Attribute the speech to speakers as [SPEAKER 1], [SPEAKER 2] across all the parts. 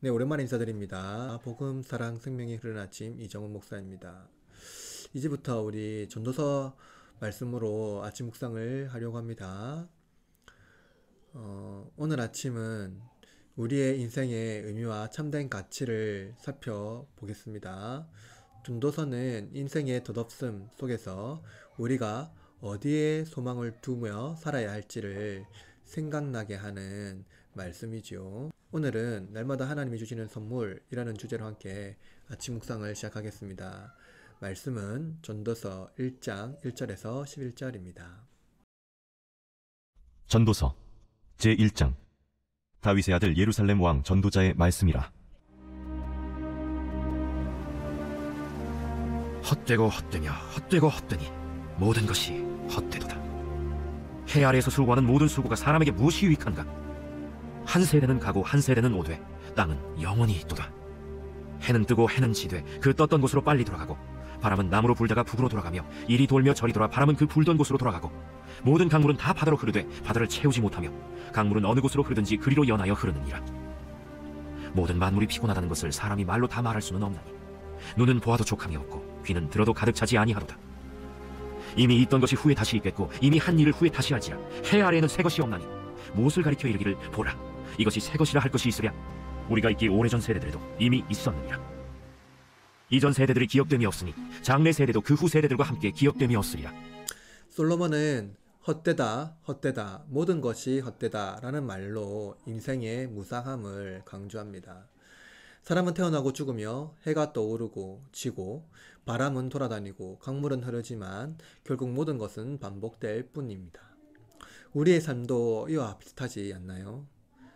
[SPEAKER 1] 네, 오랜만에 인사드립니다. 복음, 사랑, 생명이 흐르는 아침 이정훈 목사입니다. 이제부터 우리 전도서 말씀으로 아침 묵상을 하려고 합니다. 오늘 아침은 우리의 인생의 의미와 참된 가치를 살펴보겠습니다. 전도서는 인생의 덧없음 속에서 우리가 어디에 소망을 두며 살아야 할지를 생각나게 하는 말씀이지요. 오늘은 날마다 하나님이 주시는 선물이라는 주제로 함께 아침 묵상을 시작하겠습니다. 말씀은 전도서 1장 1절에서 11절입니다.
[SPEAKER 2] 전도서 제1장. 다윗의 아들 예루살렘 왕 전도자의 말씀이라.
[SPEAKER 3] 헛되고 헛되며 헛되고 헛되니 모든 것이 헛되도다. 해 아래에서 수고하는 모든 수고가 사람에게 무엇이 유익한가? 한 세대는 가고 한 세대는 오되 땅은 영원히 있도다. 해는 뜨고 해는 지되 그 떴던 곳으로 빨리 돌아가고, 바람은 남으로 불다가 북으로 돌아가며 이리 돌며 저리 돌아 바람은 그 불던 곳으로 돌아가고, 모든 강물은 다 바다로 흐르되 바다를 채우지 못하며 강물은 어느 곳으로 흐르든지 그리로 연하여 흐르느니라. 모든 만물이 피곤하다는 것을 사람이 말로 다 말할 수는 없나니 눈은 보아도 족함이 없고 귀는 들어도 가득 차지 아니하도다. 이미 있던 것이 후에 다시 있겠고 이미 한 일을 후에 다시 할지라. 해 아래에는 새 것이 없나니 무엇을 가리켜 이르기를 보라 이것이 새 것이라 할 것이 있으랴. 우리가 있기 오래전 세대들에도 이미 있었느니라. 이전 세대들이 기억됨이 없으니 장래 세대도 그 후 세대들과 함께 기억됨이 없으리라.
[SPEAKER 1] 솔로몬은 헛되다, 헛되다, 모든 것이 헛되다 라는 말로 인생의 무상함을 강조합니다. 사람은 태어나고 죽으며 해가 떠오르고 지고 바람은 돌아다니고 강물은 흐르지만 결국 모든 것은 반복될 뿐입니다. 우리의 삶도 이와 비슷하지 않나요?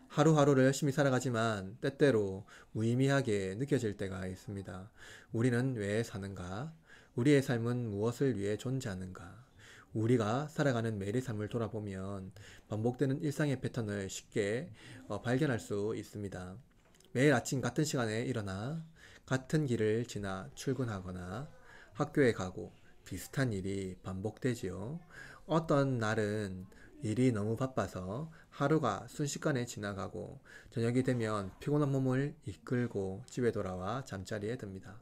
[SPEAKER 1] 하루하루를 열심히 살아가지만 때때로 무의미하게 느껴질 때가 있습니다. 우리는 왜 사는가? 우리의 삶은 무엇을 위해 존재하는가? 우리가 살아가는 매일의 삶을 돌아보면 반복되는 일상의 패턴을 쉽게 발견할 수 있습니다. 매일 아침 같은 시간에 일어나 같은 길을 지나 출근하거나 학교에 가고 비슷한 일이 반복되지요. 어떤 날은 일이 너무 바빠서 하루가 순식간에 지나가고 저녁이 되면 피곤한 몸을 이끌고 집에 돌아와 잠자리에 듭니다.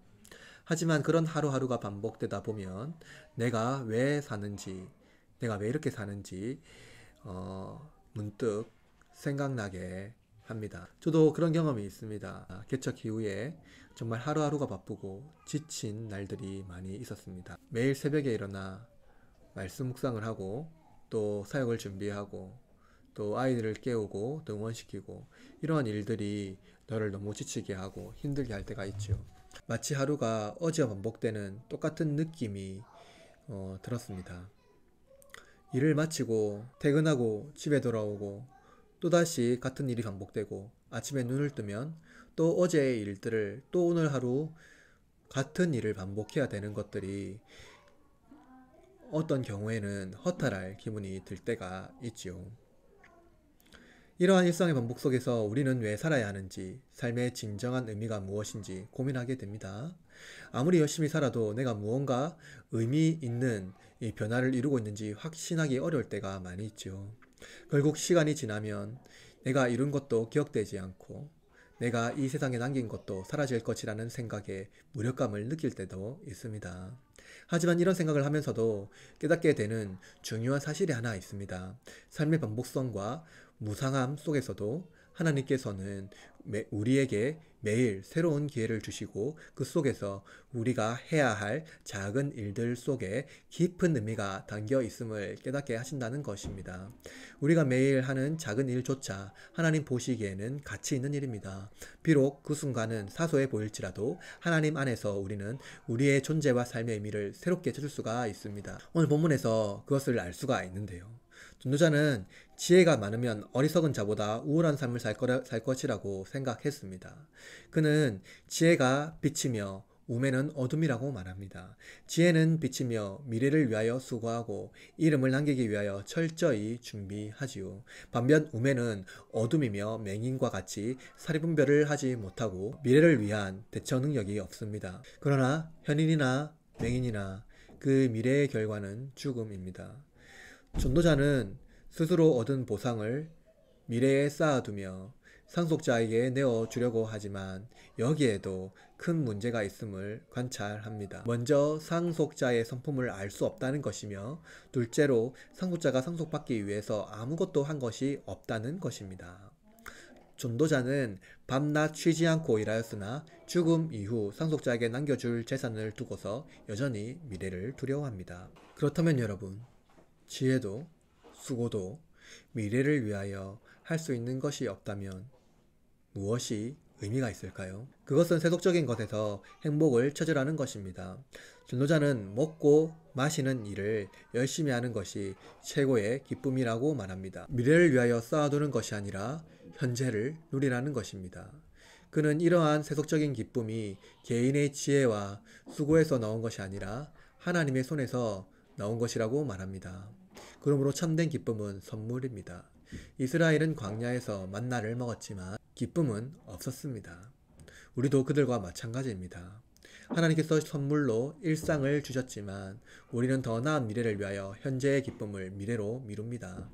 [SPEAKER 1] 하지만 그런 하루하루가 반복되다 보면 내가 왜 사는지, 내가 왜 이렇게 사는지 문득 생각나게 합니다. 저도 그런 경험이 있습니다. 개척 이후에 정말 하루하루가 바쁘고 지친 날들이 많이 있었습니다. 매일 새벽에 일어나 말씀 묵상을 하고 또 사역을 준비하고 또 아이들을 깨우고 또 응원시키고 이러한 일들이 너를 너무 지치게 하고 힘들게 할 때가 있죠. 마치 하루가 어제와 반복되는 똑같은 느낌이 들었습니다. 일을 마치고 퇴근하고 집에 돌아오고 또다시 같은 일이 반복되고 아침에 눈을 뜨면 또 어제의 일들을 또 오늘 하루 같은 일을 반복해야 되는 것들이 어떤 경우에는 허탈할 기분이 들 때가 있지요. 이러한 일상의 반복 속에서 우리는 왜 살아야 하는지, 삶의 진정한 의미가 무엇인지 고민하게 됩니다. 아무리 열심히 살아도 내가 무언가 의미 있는 이 변화를 이루고 있는지 확신하기 어려울 때가 많이 있죠. 결국 시간이 지나면 내가 이룬 것도 기억되지 않고 내가 이 세상에 남긴 것도 사라질 것이라는 생각에 무력감을 느낄 때도 있습니다. 하지만 이런 생각을 하면서도 깨닫게 되는 중요한 사실이 하나 있습니다. 삶의 반복성과 무상함 속에서도 하나님께서는 우리에게 매일 새로운 기회를 주시고 그 속에서 우리가 해야 할 작은 일들 속에 깊은 의미가 담겨 있음을 깨닫게 하신다는 것입니다. 우리가 매일 하는 작은 일조차 하나님 보시기에는 가치 있는 일입니다. 비록 그 순간은 사소해 보일지라도 하나님 안에서 우리는 우리의 존재와 삶의 의미를 새롭게 찾을 수가 있습니다. 오늘 본문에서 그것을 알 수가 있는데요. 전도자는 지혜가 많으면 어리석은 자보다 우월한 삶을 살 것이라고 생각했습니다. 그는 지혜가 빛이며 우매는 어둠이라고 말합니다. 지혜는 빛이며 미래를 위하여 수고하고 이름을 남기기 위하여 철저히 준비하지요. 반면 우매는 어둠이며 맹인과 같이 사리분별을 하지 못하고 미래를 위한 대처 능력이 없습니다. 그러나 현인이나 맹인이나 그 미래의 결과는 죽음입니다. 전도자는 스스로 얻은 보상을 미래에 쌓아두며 상속자에게 내어주려고 하지만 여기에도 큰 문제가 있음을 관찰합니다. 먼저 상속자의 성품을 알 수 없다는 것이며, 둘째로 상속자가 상속받기 위해서 아무것도 한 것이 없다는 것입니다. 전도자는 밤낮 쉬지 않고 일하였으나 죽음 이후 상속자에게 남겨줄 재산을 두고서 여전히 미래를 두려워합니다. 그렇다면 여러분, 지혜도 수고도 미래를 위하여 할 수 있는 것이 없다면 무엇이 의미가 있을까요? 그것은 세속적인 것에서 행복을 찾으라는 것입니다. 전도자는 먹고 마시는 일을 열심히 하는 것이 최고의 기쁨이라고 말합니다. 미래를 위하여 쌓아두는 것이 아니라 현재를 누리라는 것입니다. 그는 이러한 세속적인 기쁨이 개인의 지혜와 수고에서 나온 것이 아니라 하나님의 손에서 나온 것이라고 말합니다. 그러므로 참된 기쁨은 선물입니다. 이스라엘은 광야에서 만나를 먹었지만 기쁨은 없었습니다. 우리도 그들과 마찬가지입니다. 하나님께서 선물로 일상을 주셨지만 우리는 더 나은 미래를 위하여 현재의 기쁨을 미래로 미룹니다.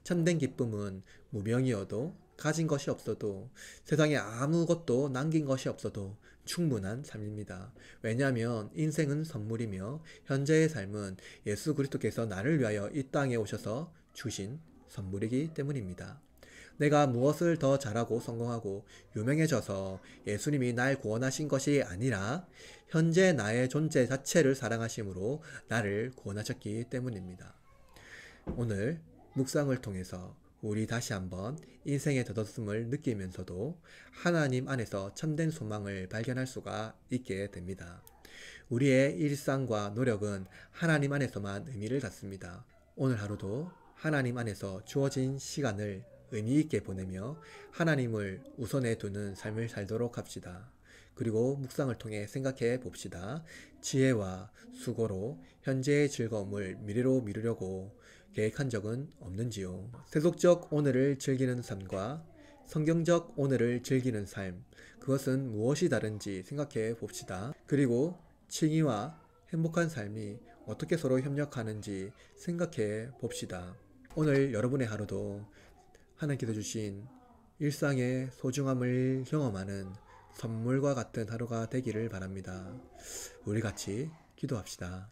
[SPEAKER 1] 참된 기쁨은 무명이어도 가진 것이 없어도 세상에 아무것도 남긴 것이 없어도 충분한 삶입니다. 왜냐하면 인생은 선물이며 현재의 삶은 예수 그리스도께서 나를 위하여 이 땅에 오셔서 주신 선물이기 때문입니다. 내가 무엇을 더 잘하고 성공하고 유명해져서 예수님이 날 구원하신 것이 아니라 현재 나의 존재 자체를 사랑하심으로 나를 구원하셨기 때문입니다. 오늘 묵상을 통해서 우리 다시 한번 인생의 덧없음을 느끼면서도 하나님 안에서 참된 소망을 발견할 수가 있게 됩니다. 우리의 일상과 노력은 하나님 안에서만 의미를 갖습니다. 오늘 하루도 하나님 안에서 주어진 시간을 의미 있게 보내며 하나님을 우선에 두는 삶을 살도록 합시다. 그리고 묵상을 통해 생각해 봅시다. 지혜와 수고로 현재의 즐거움을 미래로 미루려고 계획한 적은 없는지요? 세속적 오늘을 즐기는 삶과 성경적 오늘을 즐기는 삶, 그것은 무엇이 다른지 생각해 봅시다. 그리고 칭의와 행복한 삶이 어떻게 서로 협력하는지 생각해 봅시다. 오늘 여러분의 하루도 하나님께서 주신 일상의 소중함을 경험하는 선물과 같은 하루가 되기를 바랍니다. 우리 같이 기도합시다.